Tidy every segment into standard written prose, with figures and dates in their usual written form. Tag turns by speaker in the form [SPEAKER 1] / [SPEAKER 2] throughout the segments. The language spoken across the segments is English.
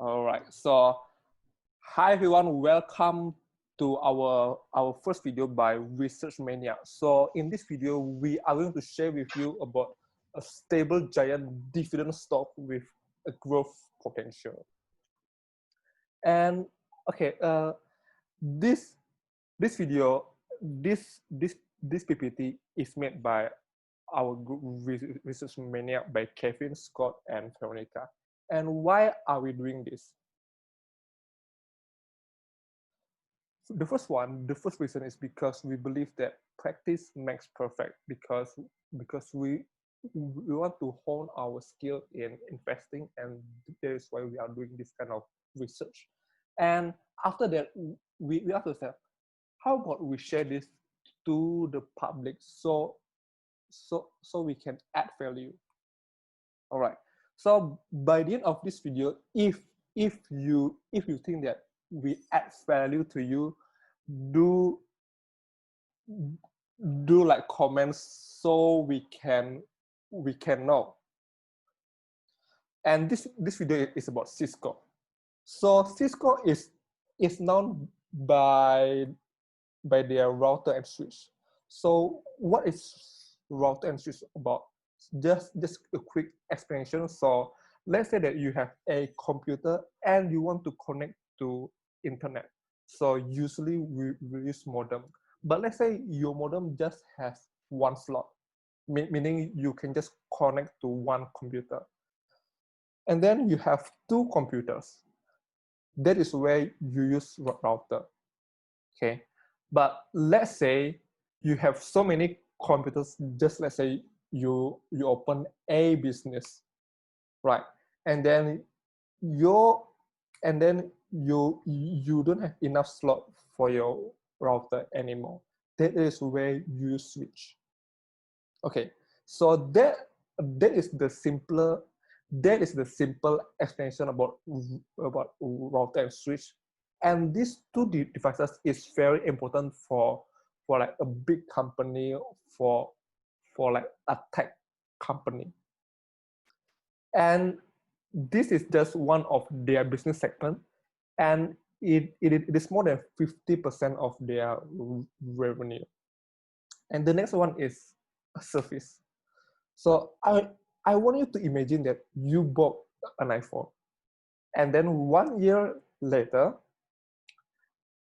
[SPEAKER 1] All right. So, hi everyone. Welcome to our first video by Research Maniac. So, in this video, we are going to share with you about a stable giant dividend stock with a growth potential. And okay, this video, this PPT is made by our group Research Maniac by Kevin, Scott, and Veronica. And why are we doing this? The first reason is because we believe that practice makes perfect, because we want to hone our skill in investing, and that is why we are doing this kind of research. And after that, we have to say, how about we share this to the public so we can add value. All right. So by the end of this video, if you think that we add value to you, do like comments so we can know. And this video is about Cisco. So Cisco is known by their router and switch. So what is router and switch about? Just a quick explanation. So let's say that you have a computer and you want to connect to internet. So usually we use modem. But let's say your modem just has one slot, meaning you can just connect to one computer. And then you have two computers. That is where you use router. Okay. But let's say you have so many computers, just let's say you open a business, right? And then you don't have enough slot for your router anymore. That is where you switch. Okay, so that is the simple explanation about router and switch. And these two devices is very important for like a big company, for like a tech company. And this is just one of their business segment, and it is more than 50% of their revenue. And the next one is a service. So I want you to imagine that you bought an iPhone, and then 1 year later,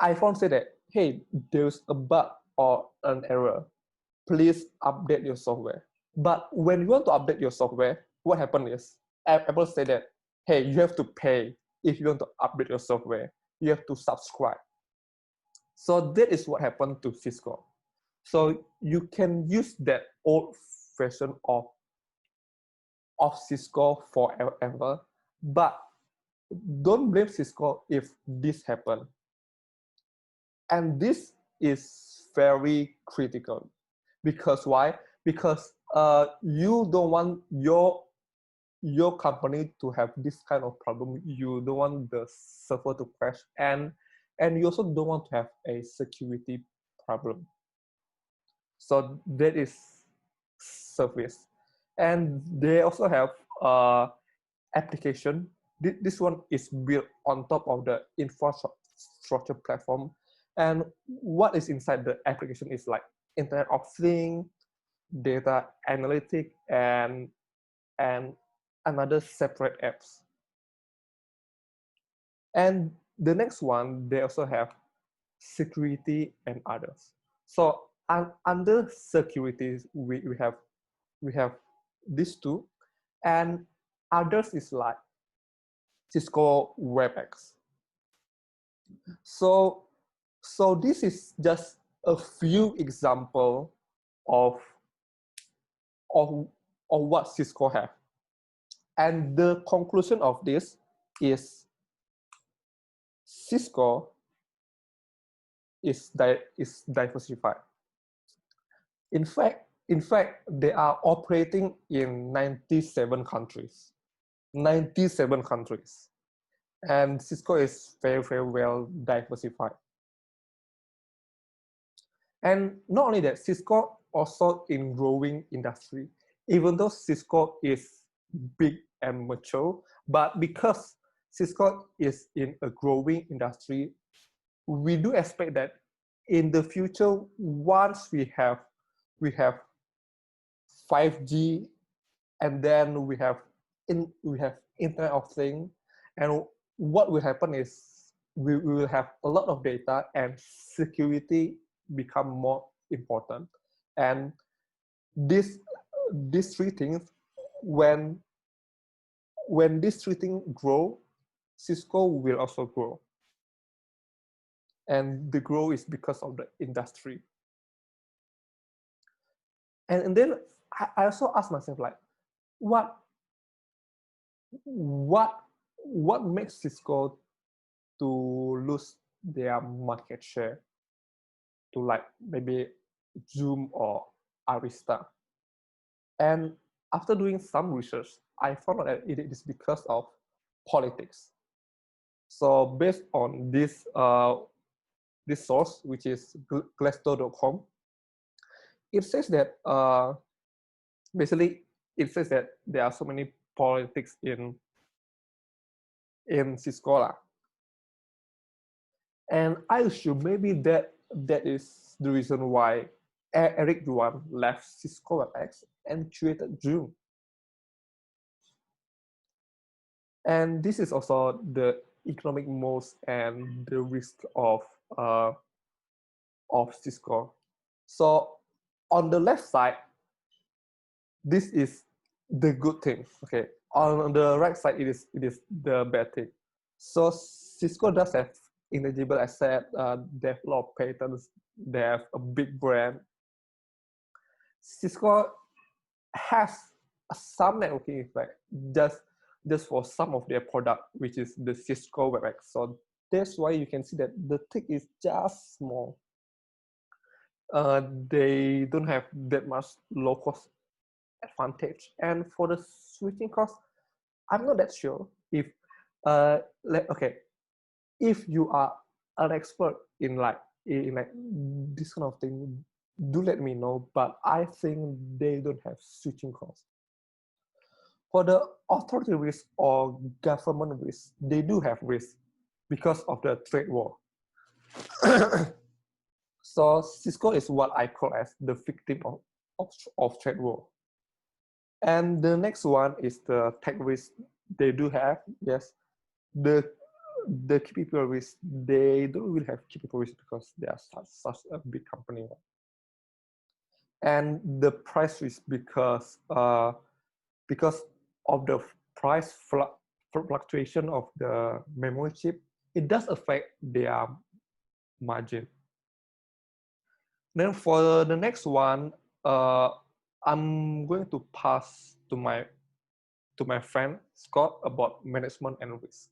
[SPEAKER 1] iPhone said that, hey, there's a bug or an error. Please update your software. But when you want to update your software, what happened is Apple said that, hey, you have to pay if you want to update your software. You have to subscribe. So that is what happened to Cisco. So you can use that old version of Cisco forever, but don't blame Cisco if this happened. And this is very critical. Because why? Because you don't want your company to have this kind of problem. You don't want the server to crash, and you also don't want to have a security problem. So that is service. And they also have application. This one is built on top of the infrastructure platform. And what is inside the application is like Internet of Things, data analytic, and another separate apps. And the next one, they also have security and others. So under security, we have these two, and others is like Cisco WebEx. So this is just a few examples of what Cisco have. And the conclusion of this is Cisco is diversified. In fact, they are operating in 97 countries. 97 countries. And Cisco is very, very well diversified. And not only that, Cisco also in growing industry. Even though Cisco is big and mature, but because Cisco is in a growing industry. We do expect that in the future, once we have 5G, and then we have Internet of Things, and what will happen is we will have a lot of data, and security become more important. And these three things, when these three things grow, Cisco will also grow. And the growth is because of the industry. And then I also ask myself, like, what makes Cisco to lose their market share to like maybe Zoom or Arista? And after doing some research, I found out that it is because of politics. So based on this source, which is Glassdoor.com, it says that basically it says that there are so many politics in Cisco lah. And I assume maybe that is the reason why Eric Yuan left Cisco WebEx and created Zoom. And this is also the economic moves and the risk of Cisco. So on the left side, this is the good thing. Okay. On the right side, it is the bad thing. So Cisco does have intangible asset. They have a lot of patents. They have a big brand. Cisco has some networking effect just for some of their product, which is the Cisco WebEx. So that's why you can see that the tick is just small. They don't have that much low cost advantage. And for the switching cost, I'm not that sure if if you are an expert in this kind of thing, do let me know. But I think they don't have switching costs. For the authority risk or government risk, they do have risk because of the trade war. So Cisco is what I call as the victim of trade war. And the next one is the tech risk. They do have, yes, the key people risk. They don't really have key people risk because they are such a big company. And the price risk because of the price fluctuation of the memory chip, it does affect their margin. Then for the next one, I'm going to pass to my friend Scott about management and risk.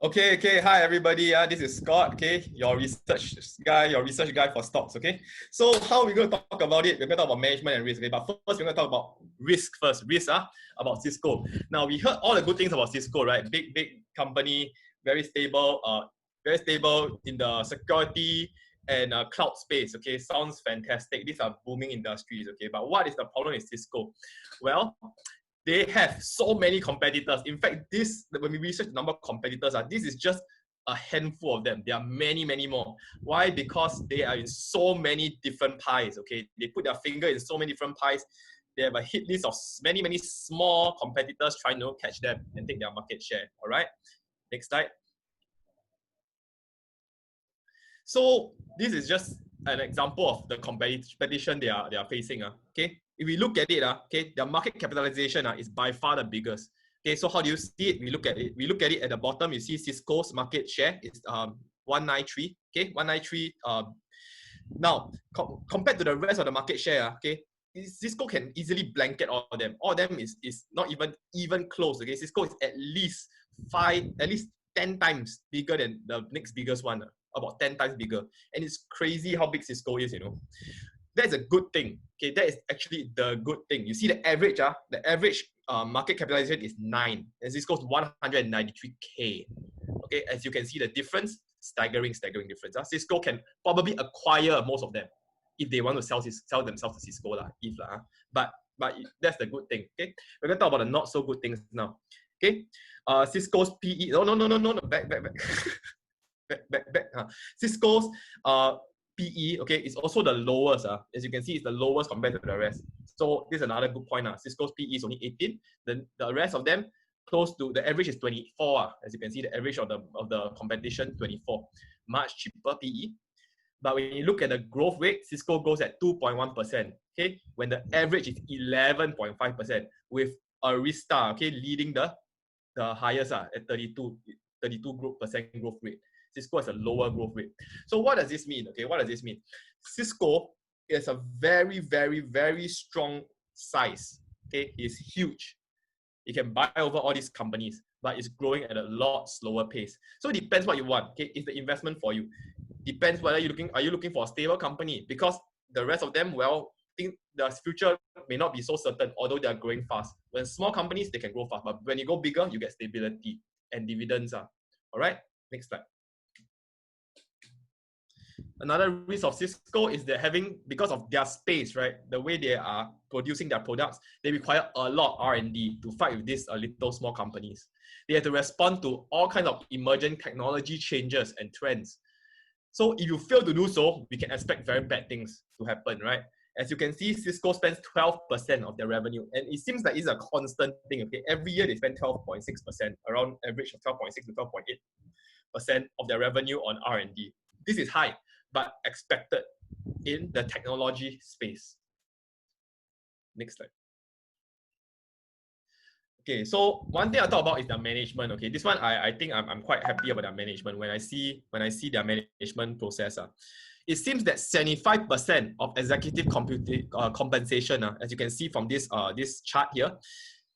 [SPEAKER 2] Okay. Hi everybody. This is Scott. Okay, your research guy for stocks. Okay, so how are we going to talk about it? We're going to talk about management and risk. Okay, but first we're going to talk about risk first. Risk, about Cisco. Now we heard all the good things about Cisco, right? Big company, very stable in the security and cloud space. Okay, sounds fantastic. These are booming industries. Okay, but what is the problem with Cisco? Well, they have so many competitors. In fact, when we research the number of competitors, this is just a handful of them. There are many, many more. Why? Because they are in so many different pies. Okay, they put their finger in so many different pies. They have a hit list of many, many small competitors trying to catch them and take their market share. All right, next slide. So this is just an example of the competition they are facing. Okay, if we look at it, okay, their market capitalization is by far the biggest. Okay, so how do you see it? We look at it at the bottom. You see Cisco's market share is 193. Okay, 193. Now compared to the rest of the market share, okay, Cisco can easily blanket all of them. All of them is not even close. Okay, Cisco is at least 10 times bigger than the next biggest one. About 10 times bigger. And it's crazy how big Cisco is, That's a good thing. Okay, that is actually the good thing. You see the average, market capitalization is 9. And Cisco's 193K. Okay, as you can see the difference, staggering difference. Cisco can probably acquire most of them if they want to sell themselves to Cisco. But but that's the good thing. Okay, we're gonna talk about the not so good things now. Okay, Cisco's PE. No. Back. back. Cisco's PE, okay, is also the lowest. As you can see, it's the lowest compared to the rest. So this is another good point. Cisco's PE is only 18. Then the rest of them close to the average is 24. As you can see, the average of the competition 24. Much cheaper PE. But when you look at the growth rate, Cisco grows at 2.1%. Okay, when the average is 11.5%, with Arista, okay, leading the highest at 32% growth rate. Cisco has a lower growth rate. So what does this mean? Okay, what does this mean? Cisco is a very, very, very strong size. Okay, it's huge. It can buy over all these companies, but it's growing at a lot slower pace. So it depends what you want. Okay, it's the investment for you. Depends whether are you looking for a stable company, because the rest of them, well, think the future may not be so certain, although they are growing fast. When small companies, they can grow fast, but when you go bigger, you get stability and dividends. All right, next slide. Another risk of Cisco is that because of their space, right, the way they are producing their products, they require a lot of R&D to fight with these little small companies. They have to respond to all kinds of emerging technology changes and trends. So if you fail to do so, we can expect very bad things to happen, right? As you can see, Cisco spends 12% of their revenue, and it seems like it's a constant thing. Okay, every year they spend 12.6%, around average of 12.6 to 12.8% of their revenue on R&D. This is high, but expected in the technology space. Next slide. Okay, so one thing I talk about is the management. Okay, this one I think I'm quite happy about their management when I see their management process. It seems that 75% of executive compensation, as you can see from this chart here,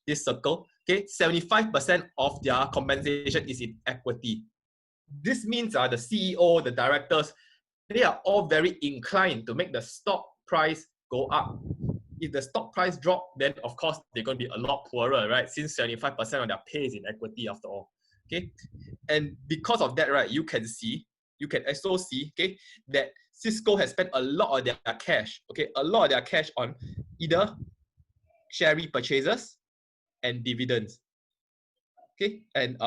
[SPEAKER 2] this circle, okay, 75% of their compensation is in equity. This means the CEO, the directors, they are all very inclined to make the stock price go up. If the stock price drop, then of course they're going to be a lot poorer, right? Since 75% of their pay is in equity after all. Okay, and because of that, right, you can also see, okay, that Cisco has spent a lot of their cash, okay, a lot of their cash on either share repurchases and dividends. Okay, and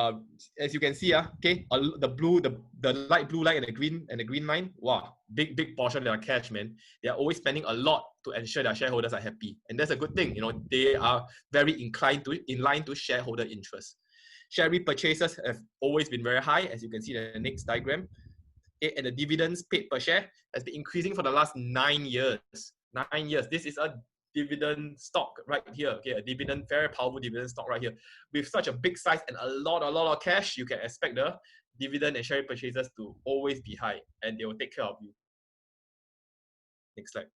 [SPEAKER 2] as you can see, okay, the light blue line and the green line, wow, big portion of their cash, man. They are always spending a lot to ensure their shareholders are happy, and that's a good thing. You know, they are very in line to shareholder interest. Share repurchases have always been very high, as you can see in the next diagram. Okay, and the dividends paid per share has been increasing for the last 9 years. 9 years. This is a dividend stock right here. Okay, a very powerful dividend stock right here. With such a big size and a lot of cash, you can expect the dividend and share purchases to always be high, and they will take care of you. Next slide.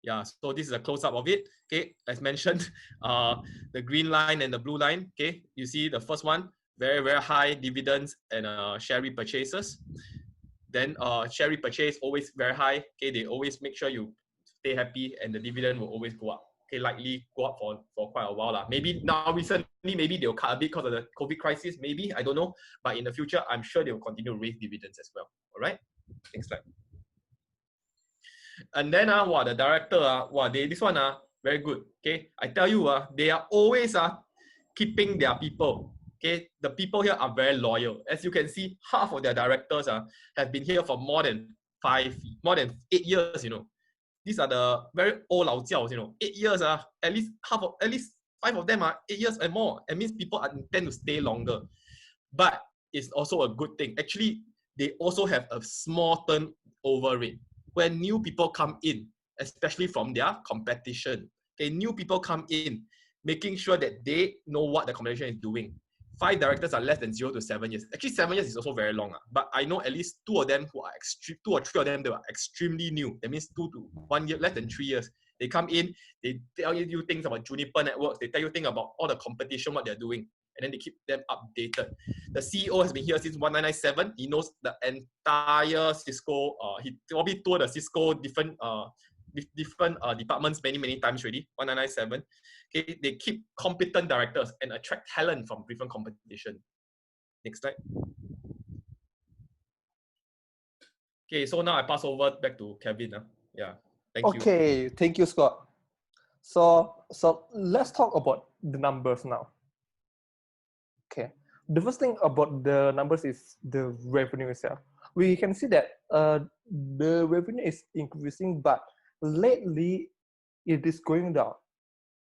[SPEAKER 2] Yeah, so this is a close-up of it. Okay, as mentioned, the green line and the blue line. Okay, you see the first one, very high dividends and share repurchases. Then share repurchase always very high. Okay, they always make sure you stay happy, and the dividend will always go up. Okay, likely go up for quite a while. Maybe now recently, maybe they'll cut a bit because of the COVID crisis. Maybe, I don't know. But in the future, I'm sure they will continue to raise dividends as well. All right, next slide. And then the director, this one very good. Okay, I tell you, they are always keeping their people. Okay, the people here are very loyal. As you can see, half of their directors have been here for more than 8 years. You know, these are the very old lao jiaos. You know, 8 years. At least 5 of them are 8 years and more. It means people intend to stay longer. But it's also a good thing. Actually, they also have a small turnover rate. When new people come in, especially from their competition, okay, new people come in, making sure that they know what the competition is doing. 5 directors are less than 0 to 7 years. Actually, 7 years is also very long. But I know at least 2 or 3 of them, they are extremely new. That means 2 to 1 year, less than 3 years. They come in, they tell you things about Juniper networks, they tell you things about all the competition, what they're doing, and then they keep them updated. The CEO has been here since 1997. He knows the entire Cisco. He probably toured the Cisco different departments many times already. 1997. Okay, they keep competent directors and attract talent from different competition. Next slide. Okay, so now I pass over back to Kevin. Yeah, thank you.
[SPEAKER 1] Okay, thank you, Scott. So let's talk about the numbers now. Okay. The first thing about the numbers is the revenue itself. We can see that the revenue is increasing, but lately it is going down.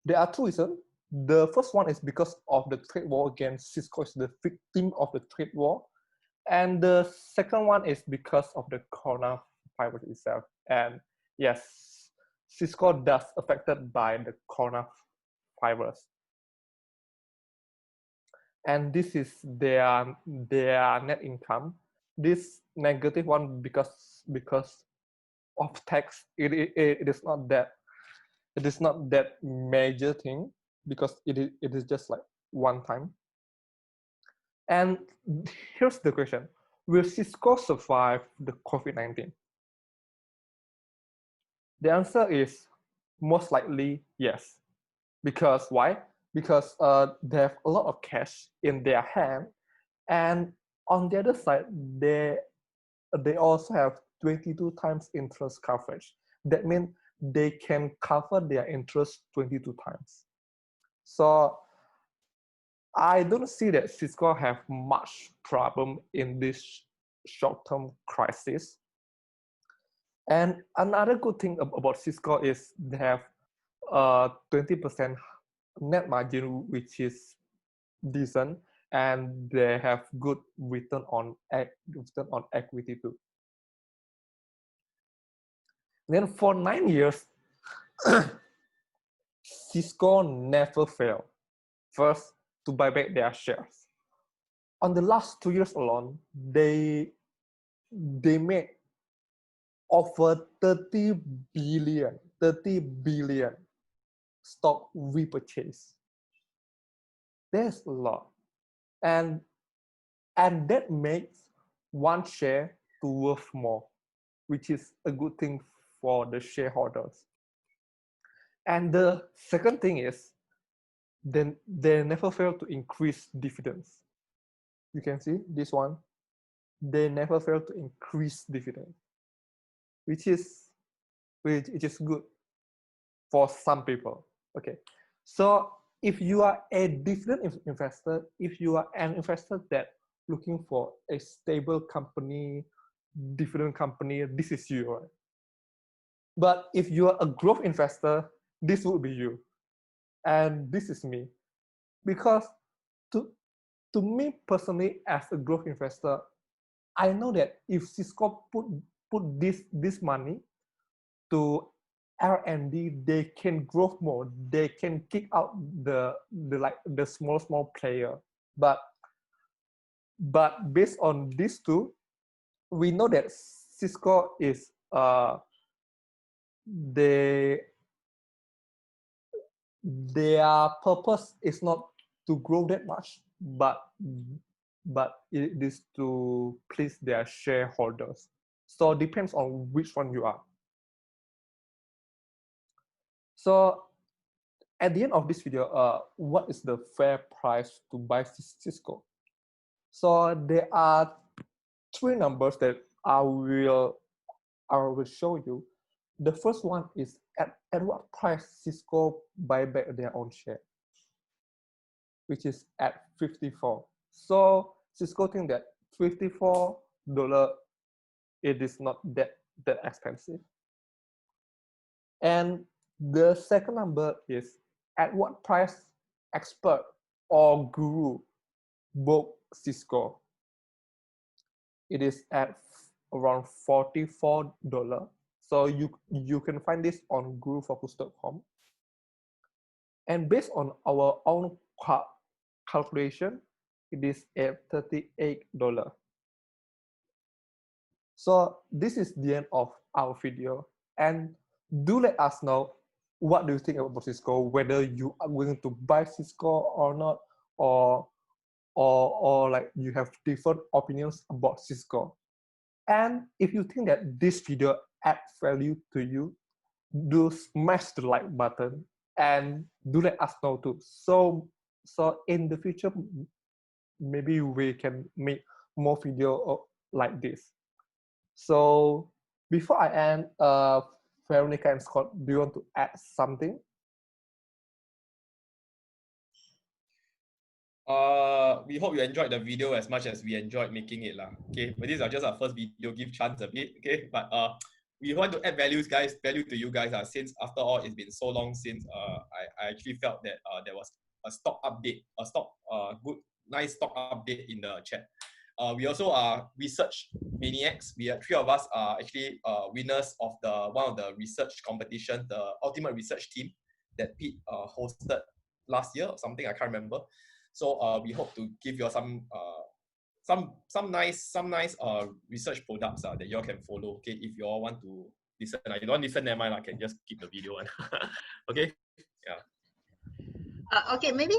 [SPEAKER 1] There are two reasons. The first one is because of the trade war against Cisco is the victim of the trade war. And the second one is because of the coronavirus itself. And yes, Cisco does affected by the coronavirus. And this is their net income. This negative one because of tax. It is not that major thing because it is just like one time. And here's the question: will Cisco survive the COVID-19? The answer is most likely yes. Because why? Because they have a lot of cash in their hand, and on the other side, they also have 22 times interest coverage. That means they can cover their interest 22 times. So I don't see that Cisco have much problem in this short-term crisis. And another good thing about Cisco is they have 20% net margin, which is decent, and they have good return on equity too. Then for 9 years, Cisco never failed. First, to buy back their shares. On the last 2 years alone, they made over 30 billion stock repurchase. That's a lot. And that makes one share to worth more, which is a good thing for the shareholders. And the second thing is, then they never fail to increase dividends. You can see this one. They never fail to increase dividends, which is good for some people. Okay, so if you are a dividend investor, if you are an investor that looking for a stable company, dividend company, this is you, right? But if you are a growth investor, this would be you, and this is me, because to me personally, as a growth investor, I know that if Cisco put this money to R&D, they can grow more. They can kick out the small player. But based on these two, we know that Cisco is their purpose is not to grow that much, but it is to please their shareholders. So it depends on which one you are. So at the end of this video, what is the fair price to buy Cisco? So there are three numbers that I will show you. The first one is at what price Cisco buy back their own share, which is at 54. So Cisco think that $54, it is not that expensive. And the second number is at what price expert or guru bought Cisco. It is at around $44. So you can find this on gurufocus.com. And based on our own calculation, it is at $38. So this is the end of our video. And do let us know what do you think about Cisco, whether you are going to buy Cisco or not, or like you have different opinions about Cisco. And if you think that this video adds value to you, do smash the like button and do let us know too. So in the future, maybe we can make more video like this. So before I end, Veronica and Scott, do you want to add something?
[SPEAKER 2] We hope you enjoyed the video as much as we enjoyed making it lah. Okay, but these are just our first video. Give chance a bit. Okay, but we want to add value to you guys. Since after all, it's been so long since I actually felt that there was a stock update, nice stock update in the chat. We also are research maniacs. We are three of us are actually winners of one of the research competition, the ultimate research team that Pete hosted last year or something. I can't remember. So we hope to give you some nice research products that you all can follow. Okay, if you all want to listen, you don't want to listen, never mind. I can just keep the video on. Okay, yeah.
[SPEAKER 3] Okay, maybe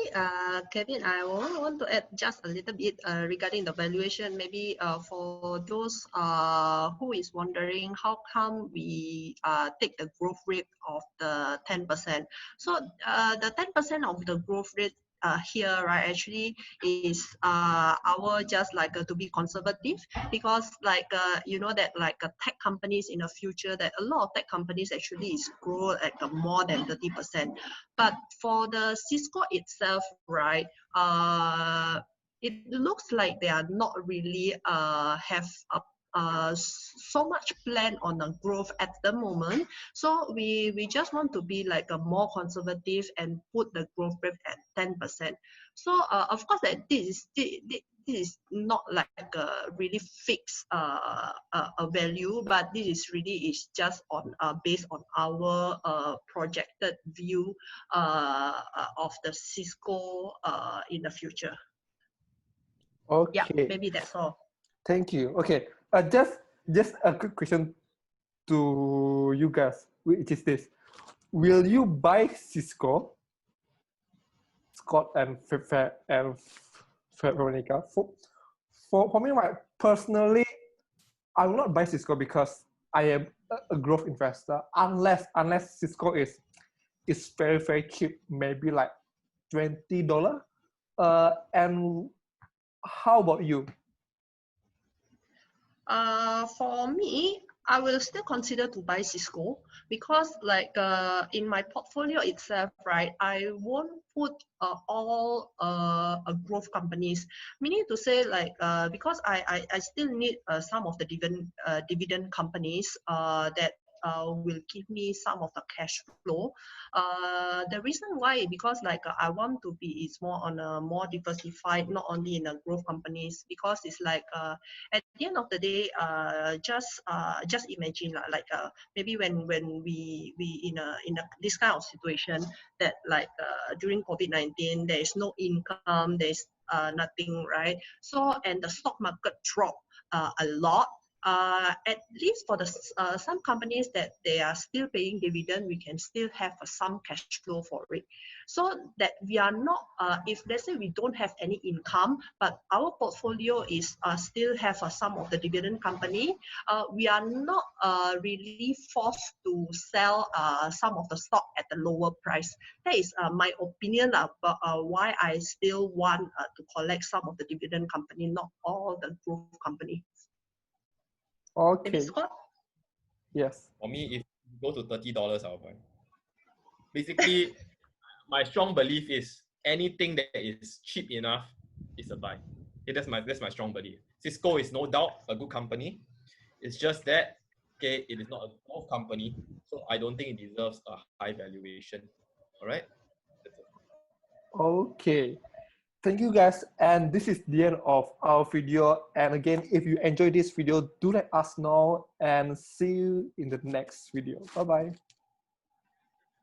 [SPEAKER 3] Kevin, I want to add just a little bit regarding the valuation. Maybe for those who is wondering how come we take the growth rate of the 10%. So the 10% of the growth rate here, right, actually is our just like to be conservative, because like you know that like tech companies in the future, that a lot of tech companies actually is grow at more than 30%. But for the Cisco itself, right, it looks like they are not really have so much plan on the growth at the moment. So we just want to be like a more conservative and put the growth rate at 10%. So of course that this is not like a really fixed a value, but this is really is just on based on our projected view of the Cisco in the future.
[SPEAKER 1] Okay.
[SPEAKER 3] Yeah, maybe that's all.
[SPEAKER 1] Thank you. Okay. Just a quick question to you guys, which is this: will you buy Cisco, Scott and Veronica? For me, right, personally, I will not buy Cisco because I am a growth investor. Unless Cisco is very cheap, maybe like $20. And how about you?
[SPEAKER 3] For me, I will still consider to buy Cisco, because like in my portfolio itself, right, I won't put all growth companies. Meaning to say like because I still need some of the dividend companies that will give me some of the cash flow. The reason why, because like I want to be is more on a more diversified, not only in the growth companies, because it's like at the end of the day, just imagine like maybe when we in a this kind of situation that like during COVID-19 there is no income, there's nothing, right? So and the stock market drop a lot. At least for the some companies that they are still paying dividend, we can still have some cash flow for it, so that we are not if let's say we don't have any income, but our portfolio is still have some of the dividend company, we are not really forced to sell some of the stock at the lower price. That is my opinion about why I still want to collect some of the dividend company, not all the growth company.
[SPEAKER 1] Okay.
[SPEAKER 3] Maybe Scott?
[SPEAKER 1] Yes.
[SPEAKER 2] For me, if you go to $30, I'll buy. Basically, my strong belief is anything that is cheap enough is a buy. Okay, that's my strong belief. Cisco is no doubt a good company. It's just that okay, it is not a growth company, so I don't think it deserves a high valuation. All right.
[SPEAKER 1] Okay. Thank you guys, and this is the end of our video. And again, if you enjoyed this video, do let us know, and see you in the next video. Bye bye.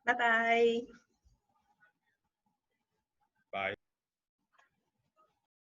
[SPEAKER 3] Bye bye.